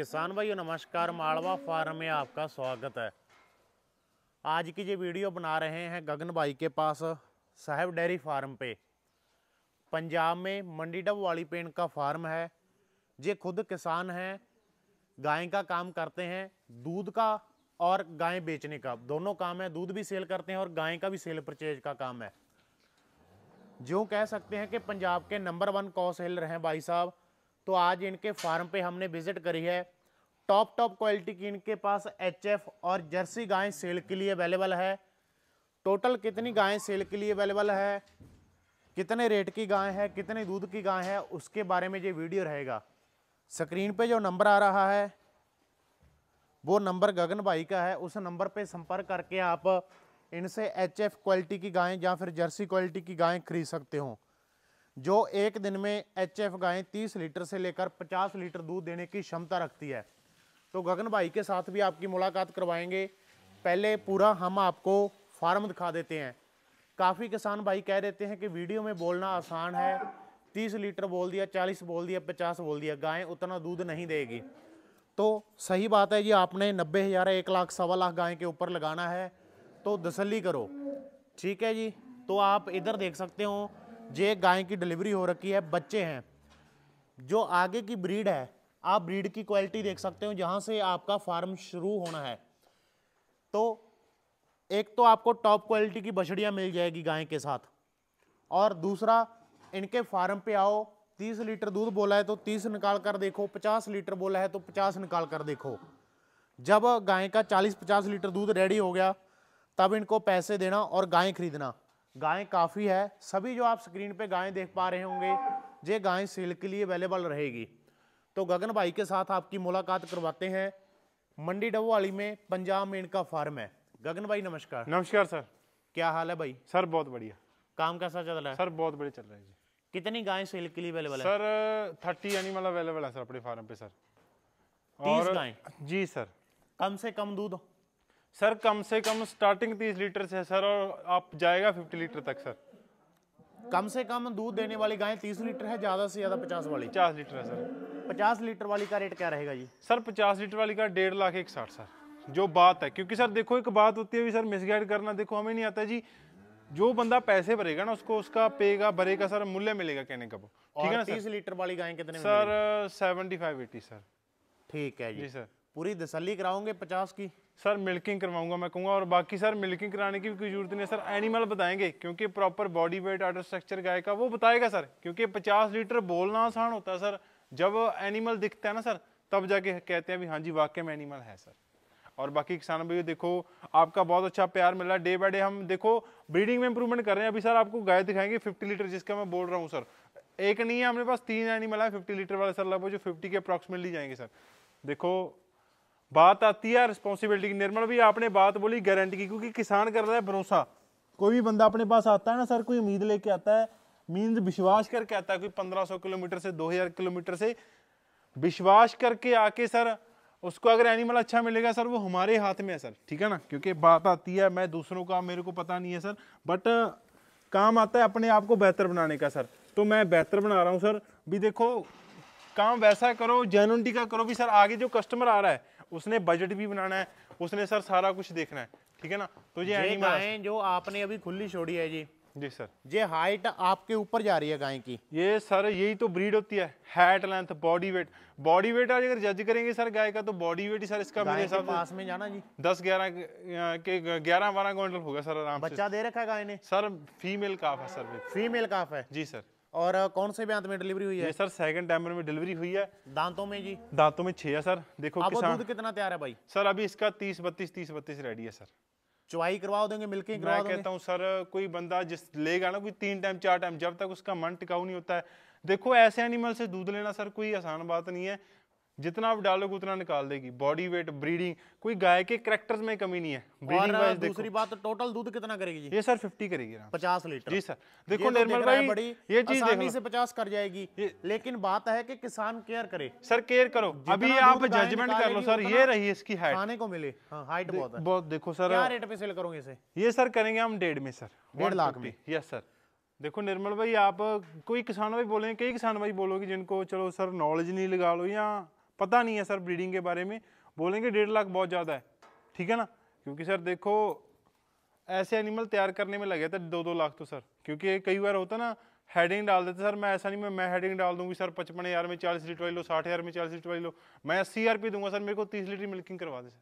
किसान भाइयों नमस्कार, मालवा फार्म में आपका स्वागत है। आज की ये वीडियो बना रहे हैं गगन भाई के पास साहब डेयरी फार्म पे। पंजाब में मंडी डब वाली पेन का फार्म है। ये खुद किसान हैं, गाय का काम करते हैं, दूध का और गाय बेचने का दोनों काम है। दूध भी सेल करते हैं और गाय का भी सेल परचेज का काम है। जो कह सकते हैं कि पंजाब के नंबर 1 कॉ सेलर हैं भाई साहब। तो आज इनके फार्म पे हमने विजिट करी है। टॉप क्वालिटी की इनके पास एचएफ और जर्सी गायें सेल के लिए अवेलेबल है। टोटल कितनी गायें सेल के लिए अवेलेबल है, कितने रेट की गाय है, कितने दूध की गाय है, उसके बारे में ये वीडियो रहेगा। स्क्रीन पे जो नंबर आ रहा है वो नंबर गगन भाई का है। उस नंबर पे संपर्क करके आप इनसे एचएफ क्वालिटी की गायें या फिर जर्सी क्वालिटी की गायें खरीद सकते हो। जो एक दिन में एचएफ गायें 30 लीटर से लेकर 50 लीटर दूध देने की क्षमता रखती है। तो गगन भाई के साथ भी आपकी मुलाकात करवाएंगे। पहले पूरा हम आपको फार्म दिखा देते हैं। काफ़ी किसान भाई कह देते हैं कि वीडियो में बोलना आसान है, 30 लीटर बोल दिया, 40 बोल दिया, 50 बोल दिया, गायें उतना दूध नहीं देगी। तो सही बात है जी, आपने 90,000 1 लाख 1.25 लाख गाय के ऊपर लगाना है तो तसल्ली करो। ठीक है जी। तो आप इधर देख सकते हो, ये गाय की डिलीवरी हो रखी है, बच्चे हैं। जो आगे की ब्रीड है, आप ब्रीड की क्वालिटी देख सकते हो जहां से आपका फार्म शुरू होना है। तो एक तो आपको टॉप क्वालिटी की बछड़ियां मिल जाएगी गाय के साथ, और दूसरा इनके फार्म पे आओ। 30 लीटर दूध बोला है तो 30 निकाल कर देखो, 50 लीटर बोला है तो 50 निकाल कर देखो। जब गाय का 40-50 लीटर दूध रेडी हो गया तब इनको पैसे देना और गाय खरीदना। गाय काफ़ी है। सभी जो आप स्क्रीन पे गायें देख पा रहे होंगे, ये गायें सेल के लिए अवेलेबल रहेगी। तो गगन भाई के साथ आपकी मुलाकात करवाते हैं। मंडी डब वाली में पंजाब में इनका फार्म है। गगन भाई नमस्कार। नमस्कार सर। क्या हाल है भाई? सर बहुत बढ़िया। काम कैसा चल रहा है? सर बहुत बढ़िया चल रहा है जी। कितनी गायें सेल के लिए अवेलेबल है? सर 30 एनिमल अवेलेबल है सर अपने फार्म पे सर। 30 गायें? जी सर। कम से कम दूध? सर कम से कम स्टार्टिंग 30 लीटर से है सर, और आप जाएगा 50 लीटर तक सर। कम से कम दूध देने वाली गायें 30 लीटर है, ज़्यादा से ज़्यादा 50 वाली? 50 लीटर है सर। 50 लीटर वाली का रेट क्या रहेगा जी? सर 50 लीटर वाली का 1.5 लाख 160 सर। जो बात है, क्योंकि सर देखो एक बात होती है भी सर, मिसगाइड करना देखो हमें नहीं आता जी। जो बंदा पैसे भरेगा ना उसको उसका पेगा भरेगा सर, मूल्य मिलेगा कहने का वो। ठीक है ना सर? 30 लीटर वाली गायें कितने में सर मिलेगी? 75-80 सर। ठीक है जी सर। पूरी तसल्ली कराओगे 50 की? सर मिल्किंग करवाऊंगा मैं कहूँगा, और बाकी सर मिल्किंग कराने की भी कोई जरूरत नहीं है सर। एनिमल बताएंगे क्योंकि proper body weight order structure गाय का वो बताएगा सर। क्योंकि 50 लीटर बोलना आसान होता है सर, जब एनिमल दिखता है ना सर तब जाके कहते हैं भी हाँ जी वाकई में एनिमल है सर। और बाकी किसान भाई देखो आपका बहुत अच्छा प्यार मिला डे बाय डे। हम देखो ब्रीडिंग में इंप्रूवमेंट कर रहे हैं। अभी सर आपको गाय दिखाएंगे 50 लीटर जिसका मैं बोल रहा हूँ सर। एक नहीं है, हमारे पास 3 एनिमल है 50 लीटर वाले सर, लगभग जो 50 के अप्रॉक्सीमेटली जाएंगे सर। देखो बात आती है रिस्पॉन्सिबिलिटी की। निर्मल भी आपने बात बोली गारंटी की, क्योंकि किसान कर रहा है भरोसा। कोई भी बंदा अपने पास आता है ना सर, कोई उम्मीद लेके आता है, मीन्स विश्वास करके आता है। कोई 1500 किलोमीटर से 2000 किलोमीटर से विश्वास करके आके सर उसको अगर एनिमल अच्छा मिलेगा सर वो हमारे हाथ में है सर। ठीक है ना? क्योंकि बात आती है, मैं दूसरों का मेरे को पता नहीं है सर, बट काम आता है अपने आप को बेहतर बनाने का सर। तो मैं बेहतर बना रहा हूँ सर। भी देखो काम वैसा करो, जेन्युइनिटी का करो भी सर। आगे जो कस्टमर आ रहा है उसने बजट भी बनाना है, उसने सर सारा कुछ देखना है। ठीक है ना? तो ये एनिमल गायें जो आपने अभी खुली छोड़ी है जी सर, ये हाइट आपके ऊपर जा रही है गाय की। ये सर यही तो ब्रीड होती है, height length body weight. Body weight आज अगर जज करेंगे सर गाय का तो बॉडी वेट ही सर इसका मेरे हिसाब से पास में जाना जी 10-11 के 11-12 क्विंटल होगा सर आराम से। बच्चा दे रखा है गाय ने? सर फीमेल काफ है सर। फीमेल काफ है जी सर। और कौन से ब्यांत में डिलीवरी हुई है? ये सर सेकंड टाइमर में डिलीवरी हुई है। दांतों में जी? दांतों में 6 है सर। देखो अब दूध कितना तैयार है भाई? सर अभी इसका 30-32 रेडी है सर। चुवाई करवा देंगे, मिल्किंग करवा देंगे? मैं कहता हूँ सर कोई बंदा जिस लेगा ना कोई 3 टाइम 4 टाइम, जब तक उसका मन टिकाऊ नहीं होता है। देखो ऐसे एनिमल से दूध लेना सर कोई आसान बात नहीं है। जितना आप डालोगे उतना निकाल देगी। बॉडी वेट, ब्रीडिंग, कोई गाय के कैरेक्टर्स में कमी नहीं है। ब्रीडिंग वाइज दूसरी बात, टोटल दूध कितना करेगी जी? ये सर 50 करेगी 50 लीटर। जी सर। देखो निर्मल भाई ये चीज आसानी से 50 कर जाएगी, लेकिन बात है कि किसान केयर करे सर। केयर करो, अभी आप जजमेंट कर लो सर। ये रही इसकी हाइट, खाने को मिले। हाँ हाइट बहुत है। बहुत। देखो सर क्या रेट पे सेल करोगे इसे? ये सर करेंगे हम 1.5 में सर, 1.5 लाख में। Yes sir. देखो निर्मल भाई आप कोई किसान भाई बोलेंगे, कई किसान भाई बोलोगे जिनको चलो सर नॉलेज नहीं लगा लो या पता नहीं है सर ब्रीडिंग के बारे में, बोलेंगे 1.5 लाख बहुत ज़्यादा है, ठीक है ना। क्योंकि सर देखो ऐसे एनिमल तैयार करने में लगे थे 2-2 लाख तो सर, क्योंकि कई बार होता ना हेडिंग डाल देते सर। मैं ऐसा नहीं मैं हेडिंग डाल दूंगी सर 55,000 में 40 लीटर वाली लो, 60,000 में 40 लीटर वाली लो, मैं 80,000 रुपये दूंगा सर, मेरे को 30 लीटर मिल्किंग करवा दे सर,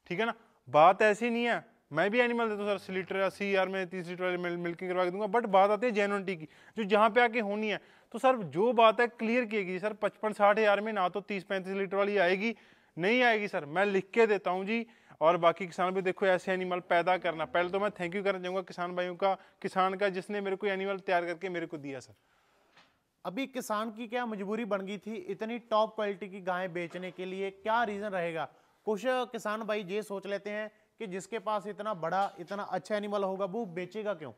ठीक है ना। बात ऐसी नहीं है, मैं भी एनिमल देता हूँ सर 80 लीटर 80,000 में 30 लीटर वाली मिल्किंग करवा के दूंगा, बट बात आती है जेन्युइनिटी की, जो जहाँ पे आके होनी है। तो सर जो बात है क्लियर किएगी सर, 55-60 हज़ार में ना तो 30-35 लीटर वाली आएगी, नहीं आएगी सर, मैं लिख के देता हूँ जी। और बाकी किसान भी देखो ऐसे एनिमल पैदा करना, पहले तो मैं थैंक यू करना चाहूँगा किसान भाइयों का, किसान का जिसने मेरे को एनिमल तैयार करके मेरे को दिया सर। अभी किसान की क्या मजबूरी बन गई थी इतनी टॉप क्वालिटी की गायें बेचने के लिए, क्या रीजन रहेगा? कुछ किसान भाई ये सोच लेते हैं कि जिसके पास इतना बड़ा इतना अच्छा एनिमल होगा वो बेचेगा क्यों।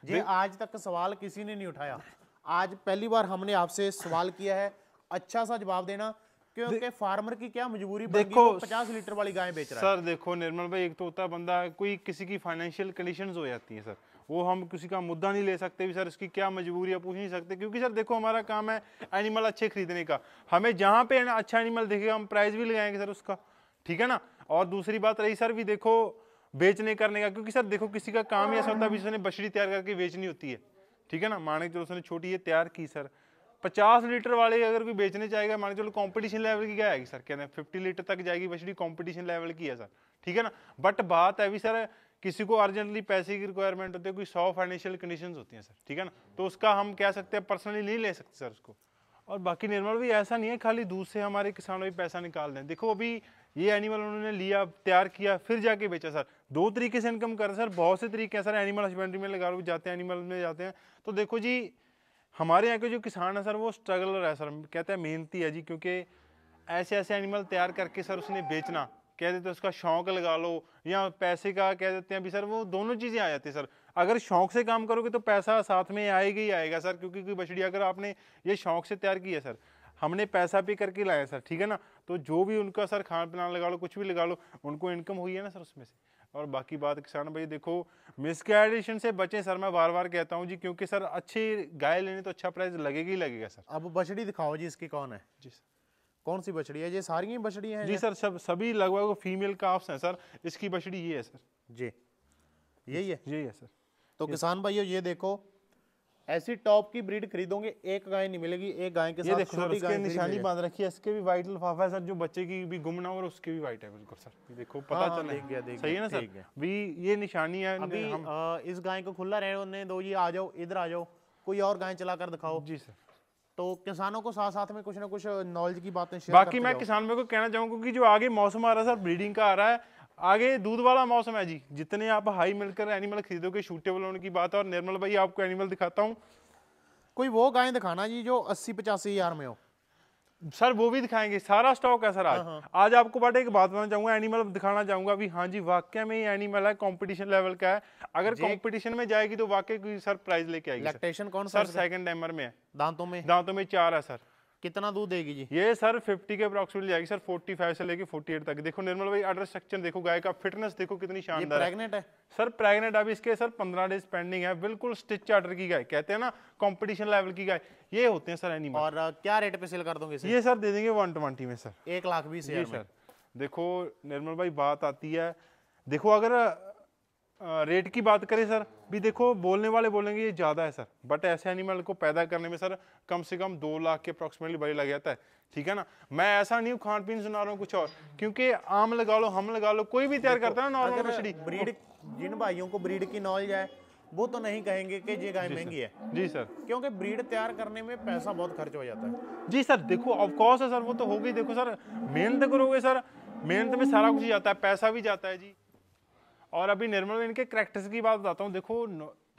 ये आज तक सवाल किसी ने नहीं उठाया, आज पहली बार हमने आपसे सवाल किया है, अच्छा सा जवाब देना, क्योंकि फार्मर की क्या मजबूरी बन गई, वो 50 लीटर वाली गाय बेच रहा है। सर देखो निर्मल भाई, एक तो होता है बंदा कोई किसी की फाइनेंशियल कंडीशंस हो जाती है सर, वो हम किसी का मुद्दा नहीं ले सकते भी सर, इसकी क्या मजबूरी है पूछ नहीं सकते, क्योंकि सर देखो हमारा काम है एनिमल अच्छे खरीदने का, हमें जहाँ पे ना अच्छा एनिमल दिखेगा हम प्राइस भी लगाएंगे सर उसका, ठीक है ना। और दूसरी बात रही सर भी देखो बेचने करने का, क्योंकि सर देखो किसी का काम ही ऐसा होता है उसने बछड़ी तैयार करके बेचनी होती है, ठीक है ना। मान के चलो उसने छोटी ये तैयार की सर, 50 लीटर वाले अगर कोई बेचने चाहेगा, मान के चलो कंपटीशन लेवल की क्या आएगी सर, कहते हैं 50 लीटर तक जाएगी बछड़ी, कंपटीशन लेवल की है सर, ठीक है ना। बट बात है भी सर किसी को अर्जेंटली पैसे की रिक्वायरमेंट होती है, कोई 100 फाइनेंशियल कंडीशंस होती हैं सर, ठीक है ना, तो उसका हम कह सकते हैं पर्सनली नहीं ले सकते सर उसको। और बाकी निर्मल भी ऐसा नहीं है खाली दूध से हमारे किसानों भी पैसा निकाल दें, देखो अभी ये एनिमल उन्होंने लिया तैयार किया फिर जाके बेचा सर, 2 तरीके से इनकम कर सर, बहुत से तरीके हैं सर, एनिमल हस्बेंड्री में लगा लो जाते हैं, एनिमल में जाते हैं। तो देखो जी हमारे यहाँ के जो किसान है सर वो स्ट्रगलर है सर, कहते हैं मेहनती है जी, क्योंकि ऐसे ऐसे एनिमल तैयार करके सर उसने बेचना, कह देते हैं उसका शौक लगा लो या पैसे का कह देते हैं भी सर, वो दोनों चीज़ें आ जाती है सर। अगर शौक से काम करोगे तो पैसा साथ में आएगा ही आएगा सर, क्योंकि कोई बछड़ी अगर आपने ये शौक से तैयार की है सर, हमने पैसा पे करके लाया सर, ठीक है ना, तो जो भी उनका सर खान पीना लगा लो कुछ भी लगा लो, उनको इनकम हुई है ना सर उसमें से। और बाकी बात किसान भाई देखो मिसगाइडेशन से बचें सर, मैं बार बार कहता हूँ जी, क्योंकि सर अच्छी गाय लेने तो अच्छा प्राइस लगेगा ही लगेगा सर। अब बछड़ी दिखाओ जी, इसकी कौन है जी सर, कौन सी बछड़ी है? ये सारी ही बछड़ी हैं जी सर, सभी लगभग फीमेल काफ्स हैं सर, इसकी बछड़ी ये है सर जी, यही है, यही है सर। तो किसान भाइयों ये देखो ऐसी टॉप की ब्रीड खरीदोगे एक गाय नहीं मिलेगी, एक गाय के साथ देखो सर छोटी उसके गाय निशानी बांध रखी है, इसके भी वाइट लिफाफा है सर, जो बच्चे की भी गुम ना हो और उसके भी वाइट है बिल्कुल सर, ये देखो पता चला देख गया, सही है ना सर, भी ये निशानी है। अभी इस गाय को खुला रहने दो जी, आ जाओ इधर आ जाओ, कोई और गाय चला कर दिखाओ जी सर। तो किसानों को साथ साथ में कुछ ना कुछ नॉलेज की बातें शेयर बाकी मैं किसानों को कहना चाहूंगा कि जो आगे मौसम आ रहा है सर ब्रीडिंग का आ रहा है, आगे दूध वाला मौसम है जी, जितने आप हाई मिलकर एनिमल खरीदोगे शूटेबल होने की बात है। और निर्मल भाई आपको एनिमल दिखाता हूँ, कोई वो गाय दिखाना जी जो 80-85 हज़ार में हो सर वो भी दिखाएंगे, सारा स्टॉक है सर आज। आज आपको बट एक बात बताना चाहूंगा, एनिमल दिखाना चाहूंगा भी, हाँ जी वाकई में ये एनिमल है कंपटीशन लेवल का है, अगर कंपटीशन में जाएगी तो वाकई कोई सर प्राइज लेके आएगी। लैक्टेशन कौन सा सर सेकंड टाइमर में है, दांतों में 4 है सर। कितना दूध देगी जी ये सर 50 के अप्रॉक्सिमेटली जाएगी सर, 45 से लेके 48 तक। देखो निर्मल भाई अडर स्ट्रक्चर देखो, गाय का फिटनेस देखो कितनी शानदार है। प्रेग्नेंट है सर, प्रेग्नेंट अभी इसके सर 15 डेज पेंडिंग है, बिल्कुल स्टिच चार्टर की गाय, कहते हैं ना कंपटीशन लेवल की गाय, ये होते हैं सर एनिमल। और क्या रेट पे सेल कर दोगे इसे? ये सर दे देंगे 120 में सर, 1,20,000 सर। देखो निर्मल भाई बात आती है, देखो अगर रेट की बात करें सर भी, देखो बोलने वाले बोलेंगे ये ज़्यादा है सर, बट ऐसे एनिमल को पैदा करने में सर कम से कम 2 लाख के अप्रॉक्सिमेटली बड़ी लग जाता है, ठीक है ना। मैं ऐसा नहीं हूँ खान पीन सुना रहा हूँ कुछ और, क्योंकि आम लगा लो हम लगा लो कोई भी तैयार करता है ना नॉर्मल मछली, ब्रीड, जिन भाइयों को ब्रीड की नॉलेज है वो तो नहीं कहेंगे कि ये गाय महंगी है। जी सर, क्योंकि ब्रीड तैयार करने में पैसा बहुत खर्च हो जाता है। जी सर। देखो ऑफ कोर्स है सर, वो तो हो गई, देखो सर मेहनत करोगे सर, मेहनत में सारा कुछ जाता है, पैसा भी जाता है जी। और अभी निर्मल में इनके कैरेक्टर्स की बात बताता हूँ, देखो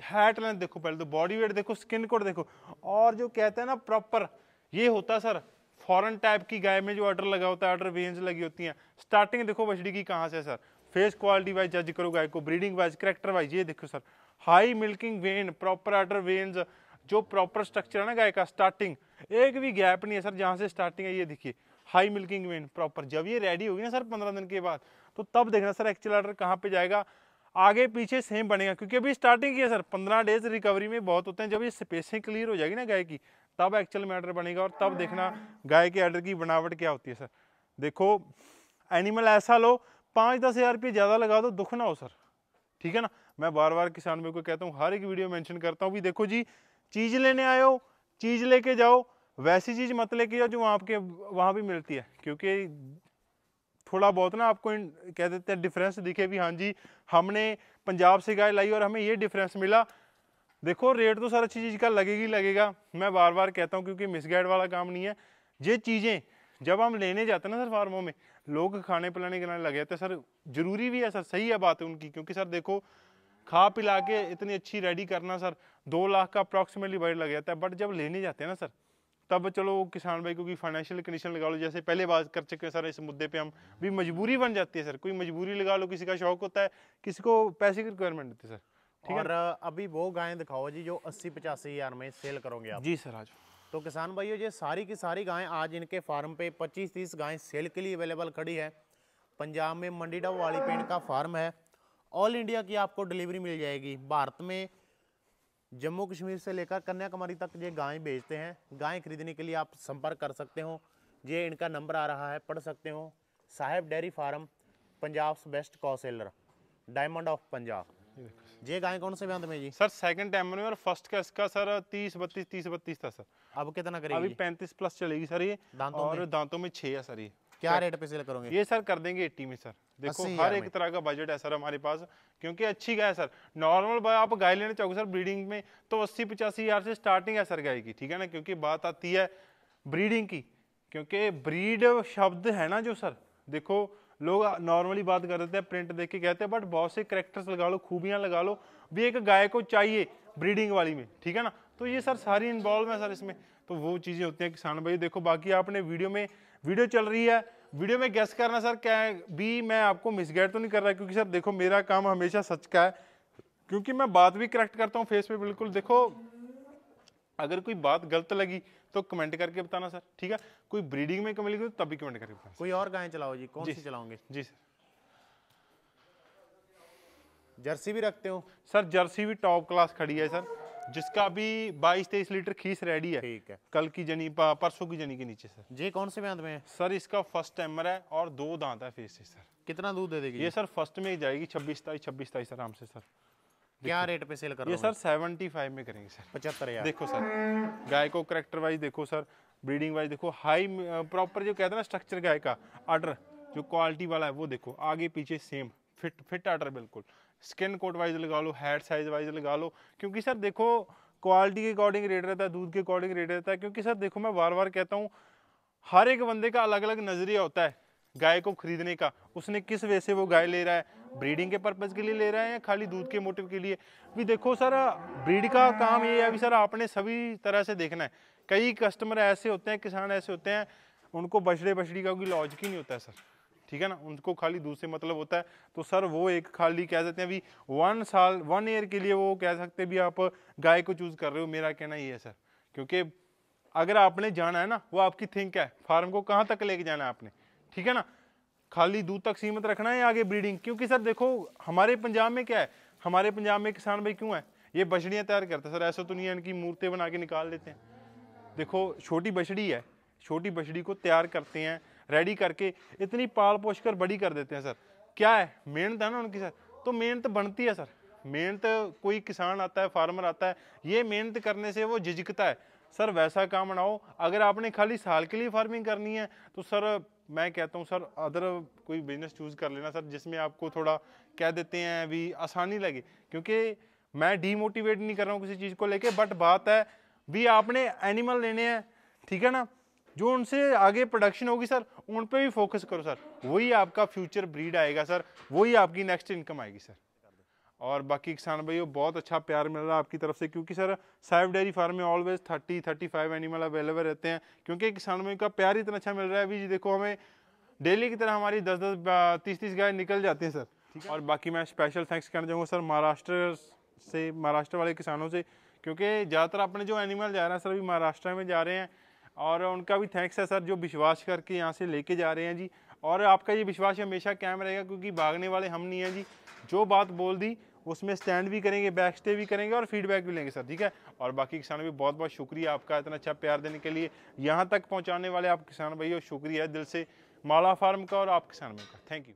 हैट लेंथ देखो, पहले तो बॉडी वेट देखो, स्किन कोड देखो, और जो कहते हैं ना प्रॉपर ये होता है सर फॉरेन टाइप की गाय में जो अडर लगा होता है, अडर वेन्स लगी होती हैं। स्टार्टिंग देखो बछड़ी की कहाँ से सर, फेस क्वालिटी वाइज जज करो गाय को, ब्रीडिंग वाइज, कैरेक्टर वाइज, ये देखो sir high milking when, proper order veins, जो प्रॉपर स्ट्रक्चर है ना गाय का, स्टार्टिंग एक भी गैप नहीं है सर, जहाँ से स्टार्टिंग है ये देखिए हाई मिल्किंग वेन प्रॉपर। जब ये रेडी होगी ना सर 15 दिन के बाद, तो तब देखना सर एक्चुअल अडर कहाँ पे जाएगा, आगे पीछे सेम बनेगा, क्योंकि अभी स्टार्टिंग की है सर, 15 डेज रिकवरी में बहुत होते हैं। जब ये स्पेसिंग क्लियर हो जाएगी ना गाय की, तब एक्चुअल में आर्डर बनेगा और तब देखना गाय के आर्डर की बनावट क्या होती है सर। देखो एनिमल ऐसा लो 5-10 हज़ार रुपये ज़्यादा लगा दो, दुख ना हो सर, ठीक है ना। मैं बार बार किसान भाई को कहता हूँ, हर एक वीडियो मेंशन करता हूँ भी देखो जी, चीज़ लेने आए हो चीज़ लेके जाओ, वैसी चीज़ मत लेके जाओ जो आपके वहाँ भी मिलती है, क्योंकि थोड़ा बहुत ना आपको कह देते हैं डिफरेंस दिखे भी हाँ जी हमने पंजाब से गाय लाई और हमें ये डिफरेंस मिला। देखो रेट तो सर अच्छी चीज़ का लगेगी लगेगा, मैं बार बार कहता हूँ, क्योंकि मिसगाइड वाला काम नहीं है। ये चीज़ें जब हम लेने जाते हैं ना सर फार्मों में, लोग खाने पिलाने के लगे जाते हैं सर, जरूरी भी है सर, सही है बात है उनकी, क्योंकि सर देखो खा पिला के इतनी अच्छी रेडी करना सर 2 लाख का अप्रॉक्सीमेटली बजट लग जाता है। बट जब लेने जाते हैं ना सर, तब चलो किसान भाई क्योंकि फाइनेंशियल कंडीशन लगा लो, जैसे पहले बात कर चुके हैं सर, इस मुद्दे पे हम भी मजबूरी बन जाती है सर, कोई मजबूरी लगा लो, किसी का शौक होता है, किसी को पैसे की रिक्वायरमेंट होती है सर, ठीक है। और अभी वो गायें दिखाओ जी जो 80-85 हज़ार में सेल करोगे आप। जी सर आज तो किसान भाइयों ये सारी की सारी गायें आज इनके फार्म पे 25-30 गायें सेल के लिए अवेलेबल खड़ी है। पंजाब में मंडीडा वाली पेंट का फार्म है, ऑल इंडिया की आपको डिलीवरी मिल जाएगी। भारत में जम्मू कश्मीर से लेकर कन्याकुमारी तक ये गायें बेचते हैं। गायें खरीदने के लिए आप संपर्क कर सकते हो, ये इनका नंबर आ रहा है, पढ़ सकते हो। साहेब डेयरी फार्म, पंजाब बेस्ट कॉ सेलर, डायमंड ऑफ पंजाब। ये गाय कौन से ब्यांत में जी? सर सेकंड टाइम में और फर्स्ट का इसका सर 30-32 था सर। अब कितना करेगी? अभी 35 प्लस चलेगी सर ये, दांतों और में? दांतों में 6 है सर। ये क्या रेट पे सेल करोगे? ये सर कर देंगे 80 में सर। देखो 80,000 हर एक तरह का बजट है सर हमारे पास, क्योंकि अच्छी गाय सर। नॉर्मल आप गाय लेना चाहोगे सर ब्रीडिंग में तो 80-85 हज़ार से स्टार्टिंग है सर गाय की, ठीक है ना। क्योंकि बात आती है ब्रीडिंग की, क्योंकि ब्रीड शब्द है ना जो सर, देखो लोग नॉर्मली बात कर देते हैं, प्रिंट देख के कहते हैं, बट बहुत से कैरेक्टर्स लगा लो, खूबियां लगा लो, भी एक गाय को चाहिए ब्रीडिंग वाली में, ठीक है ना। तो ये सर सारी इन्वॉल्व है सर इसमें, तो वो चीज़ें होती हैं किसान भाई। देखो बाकी आपने वीडियो चल रही है, वीडियो में गेस करना सर क्या है भी, मैं आपको मिसगाइड तो नहीं कर रहा, क्योंकि सर देखो मेरा काम हमेशा सच का है, क्योंकि मैं बात भी करेक्ट करता हूँ फेस पे बिल्कुल। देखो अगर कोई बात गलत लगी तो कमेंट करके बताना सर, ठीक है। कोई ब्रीडिंग में कमी लगी तो तभी कमेंट करके बताना। कोई और गाय चलाओ जी, कौन सी चलाओगे? जी सर। जर्सी भी रखते हो? सर जर्सी भी टॉप क्लास खड़ी है सर, जिसका भी 22-23 लीटर खीस रेडी है, ठीक है। कल की जनी परसों की जनी के नीचे सर। ये कौन से ब्यांत में है? सर इसका फर्स्ट टाइमर है और 2 दांत है फेस से सर। कितना दूध दे देगी ये सर फर्स्ट में ही जाएगी 26-27 आराम से सर। क्या रेट पे सेल करोगे? ये सर 75 में करेंगे सर। 75,000। देखो सर गाय को करेक्टर वाइज देखो सर, ब्रीडिंग वाइज देखो, हाई प्रॉपर जो कहते हैं ना स्ट्रक्चर गाय का, आर्डर जो क्वालिटी वाला है वो देखो, आगे पीछे सेम फिट आर्डर बिल्कुल, स्किन कोट वाइज लगा लो, हेड साइज वाइज लगा लो, क्योंकि सर देखो क्वालिटी के अकॉर्डिंग रेट रहता है, दूध के अकॉर्डिंग रेट रहता है। क्योंकि सर देखो मैं बार बार कहता हूँ, हर एक बंदे का अलग अलग नजरिया होता है गाय को खरीदने का, उसने किस वे से वो गाय ले रहा है, ब्रीडिंग के पर्पज के लिए ले रहा है या खाली दूध के मोटिव के लिए। भी देखो सर ब्रीड का काम ये है अभी सर आपने सभी तरह से देखना है। कई कस्टमर ऐसे होते हैं, किसान ऐसे होते हैं, उनको बछड़ी का कोई लॉजिक ही नहीं होता है सर, ठीक है ना, उनको खाली दूध से मतलब होता है। तो सर वो एक खाली कह सकते हैं अभी 1 ईयर के लिए वो कह सकते हैं भी आप गाय को चूज कर रहे हो, मेरा कहना ये है सर। क्योंकि अगर आपने जाना है ना, वो आपकी थिंक है, फार्म को कहाँ तक लेके जाना है आपने, ठीक है ना, खाली दूध तक सीमित रखना है आगे ब्रीडिंग। क्योंकि सर देखो हमारे पंजाब में क्या है, हमारे पंजाब में किसान भाई क्यों है, ये बछड़ियाँ तैयार करते हैं सर, ऐसा तो नहीं है इनकी मूर्तें बना के निकाल देते हैं। देखो छोटी बछड़ी है, छोटी बछड़ी को तैयार करते हैं, रेडी करके इतनी पाल पोष कर बड़ी कर देते हैं सर। क्या है, मेहनत है ना उनकी सर, तो मेहनत बनती है सर। मेहनत कोई किसान आता है, फार्मर आता है, ये मेहनत करने से वो झिझकता है सर। वैसा काम बनाओ, अगर आपने खाली साल के लिए फार्मिंग करनी है तो सर मैं कहता हूँ सर अदर कोई बिजनेस चूज कर लेना सर, जिसमें आपको थोड़ा कह देते हैं भी आसानी लगे। क्योंकि मैं डीमोटिवेट नहीं कर रहा हूँ किसी चीज़ को लेके, बट बात है भी आपने एनिमल लेने हैं, ठीक है ना, जो उनसे आगे प्रोडक्शन होगी सर उन पे भी फोकस करो सर, वही आपका फ्यूचर ब्रीड आएगा सर, वही आपकी नेक्स्ट इनकम आएगी सर। और बाकी किसान भाइयों बहुत अच्छा प्यार मिल रहा है आपकी तरफ से, क्योंकि सर साहिब डेयरी फार्म में ऑलवेज 30-35 एनिमल अवेलेबल रहते हैं, क्योंकि किसान भाइयों का प्यार इतना अच्छा मिल रहा है। अभी देखो हमें डेली की तरह हमारी 10-30 गाय निकल जाती हैं सर। और बाकी मैं स्पेशल थैंक्स करना चाहूँगा सर महाराष्ट्र वाले किसानों से, क्योंकि ज़्यादातर अपने जो एनिमल जा रहे हैं सर अभी महाराष्ट्र में जा रहे हैं, और उनका भी थैंक्स है सर जो विश्वास करके यहाँ से लेके जा रहे हैं जी। और आपका ये विश्वास हमेशा कायम रहेगा, क्योंकि भागने वाले हम नहीं हैं जी, जो बात बोल दी उसमें स्टैंड भी करेंगे, बैक स्टे भी करेंगे और फीडबैक भी लेंगे सर, ठीक है। और बाकी किसान भी बहुत बहुत शुक्रिया आपका इतना अच्छा प्यार देने के लिए, यहाँ तक पहुँचाने वाले आप किसान भाई, और शुक्रिया दिल से मालवा फार्म का और आप किसान भाई का, थैंक यू।